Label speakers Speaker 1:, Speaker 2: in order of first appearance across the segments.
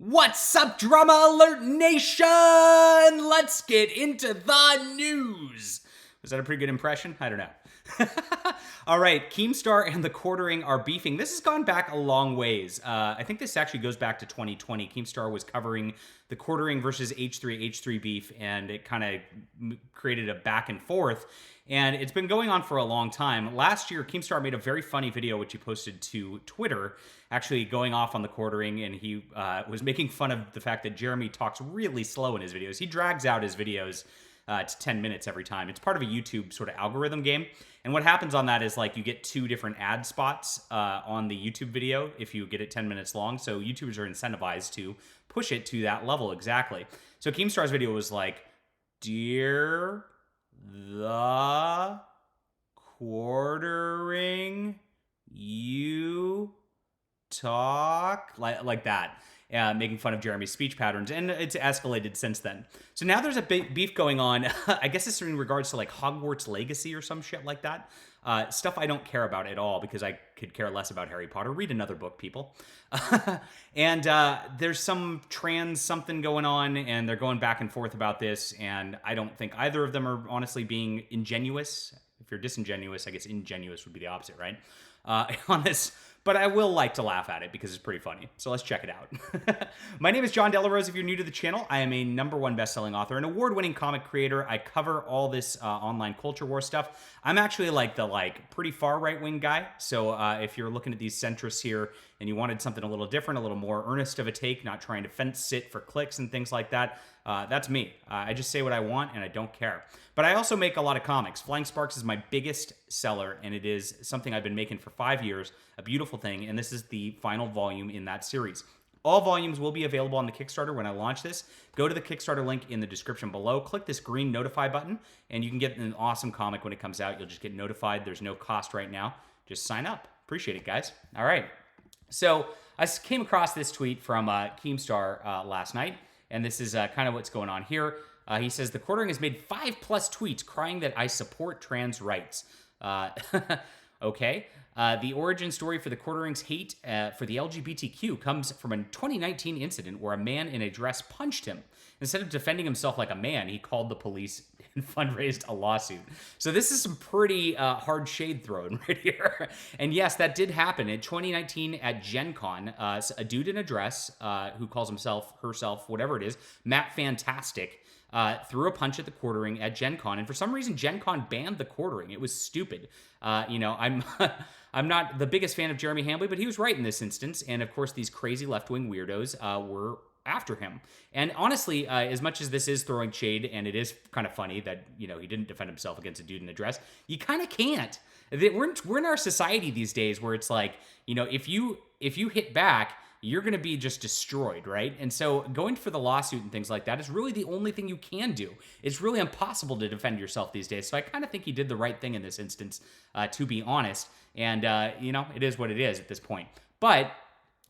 Speaker 1: What's up, Drama Alert Nation? Let's get into the news. Was that a pretty good impression? I don't know. All right, Keemstar and the Quartering are beefing. This has gone back a long ways. I think this actually goes back to 2020. Keemstar was covering the Quartering versus H3 beef, and it kind of created a back and forth. And it's been going on for a long time. Last year, Keemstar made a very funny video, which he posted to Twitter, actually going off on the Quartering, and he was making fun of the fact that Jeremy talks really slow in his videos. He drags out his videos to 10 minutes every time. It's part of a YouTube sort of algorithm game. And what happens on that is like you get 2 different ad spots on the YouTube video if you get it 10 minutes long. So YouTubers are incentivized to push it to that level exactly. So Keemstar's video was like, "Dear the Quartering, you talk," like that. Making fun of Jeremy's speech patterns, and it's escalated since then. So now there's a big beef going on. I guess it's in regards to like Hogwarts Legacy or some shit like that. Stuff I don't care about at all because I could care less about Harry Potter. Read another book, people. And there's some trans something going on, and they're going back and forth about this, and I don't think either of them are honestly being ingenuous. If you're disingenuous, I guess ingenuous would be the opposite, right? On this. But I will like to laugh at it because it's pretty funny. So let's check it out. My name is John Delarose. If you're new to the channel, I am a #1 best-selling author, an award-winning comic creator. I cover all this online culture war stuff. I'm actually like the pretty far right-wing guy. So if you're looking at these centrists here and you wanted something a little different, a little more earnest of a take, not trying to fence sit for clicks and things like that, that's me. I just say what I want and I don't care. But I also make a lot of comics. Flying Sparks is my biggest seller, and it is something I've been making for 5 years, a beautiful thing, and this is the final volume in that series. All volumes will be available on the Kickstarter when I launch this. Go to the Kickstarter link in the description below, click this green notify button, and you can get an awesome comic when it comes out. You'll just get notified. There's no cost right now. Just sign up. Appreciate it, guys. All right. So I came across this tweet from Keemstar last night, and this is kind of what's going on here. He says, "The Quartering has made 5+ tweets crying that I support trans rights." Okay. The origin story for the Quartering's hate for the LGBTQ comes from a 2019 incident where a man in a dress punched him. Instead of defending himself like a man, he called the police and fundraised a lawsuit. So this is some pretty hard shade thrown right here. And yes, that did happen. In 2019 at Gen Con, a dude in a dress who calls himself, herself, whatever it is, Matt Fantastic, threw a punch at the Quartering at Gen Con, and for some reason Gen Con banned the Quartering. It was stupid. I'm not the biggest fan of Jeremy Hambley, but he was right in this instance, and of course these crazy left-wing weirdos were after him. And honestly, as much as this is throwing shade, and it is kind of funny that, he didn't defend himself against a dude in a dress, you kind of can't. We're in our society these days where it's like, if you hit back, you're going to be just destroyed, right? And so going for the lawsuit and things like that is really the only thing you can do. It's really impossible to defend yourself these days. So I kind of think he did the right thing in this instance, to be honest. And, it is what it is at this point. But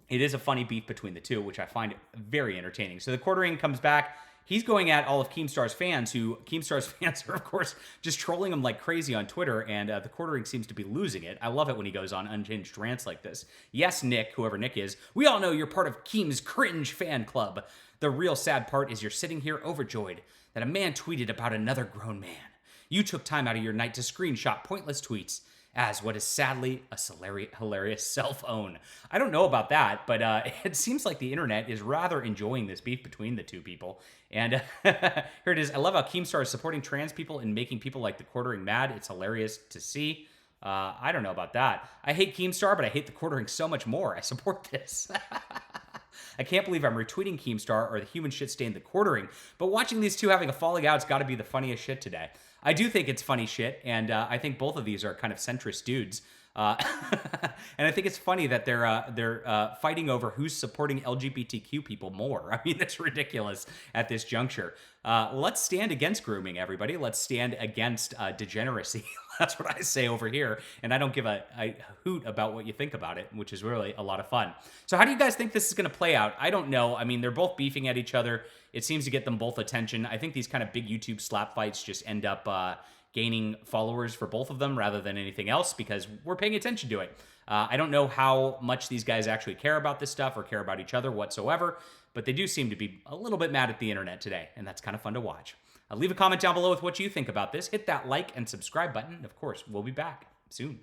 Speaker 1: it is a funny beef between the two, which I find very entertaining. So the Quartering comes back. He's going at all of Keemstar's fans, Keemstar's fans are, of course, just trolling him like crazy on Twitter, and the Quartering seems to be losing it. I love it when he goes on unhinged rants like this. Yes, Nick, whoever Nick is, we all know you're part of Keem's cringe fan club. The real sad part is you're sitting here overjoyed that a man tweeted about another grown man. You took time out of your night to screenshot pointless tweets as what is sadly a hilarious self-own. I don't know about that, but it seems like the internet is rather enjoying this beef between the two people. And here it is. I love how Keemstar is supporting trans people and making people like the Quartering mad. It's hilarious to see. I don't know about that. I hate Keemstar, but I hate the Quartering so much more. I support this. I can't believe I'm retweeting Keemstar or the human shit stain the Quartering, but watching these two having a falling out's got to be the funniest shit today. I do think it's funny shit, and I think both of these are kind of centrist dudes. And I think it's funny that they're fighting over who's supporting LGBTQ people more. I mean, that's ridiculous at this juncture. Let's stand against grooming, everybody. Let's stand against degeneracy. That's what I say over here, and I don't give a hoot about what you think about it, which is really a lot of fun. So how do you guys think this is going to play out? I don't know. I mean, they're both beefing at each other. It seems to get them both attention. I think these kind of big YouTube slap fights just end up gaining followers for both of them rather than anything else because we're paying attention to it. I don't know how much these guys actually care about this stuff or care about each other whatsoever, but they do seem to be a little bit mad at the internet today, and that's kind of fun to watch. Leave a comment down below with what you think about this. Hit that like and subscribe button. Of course, we'll be back soon.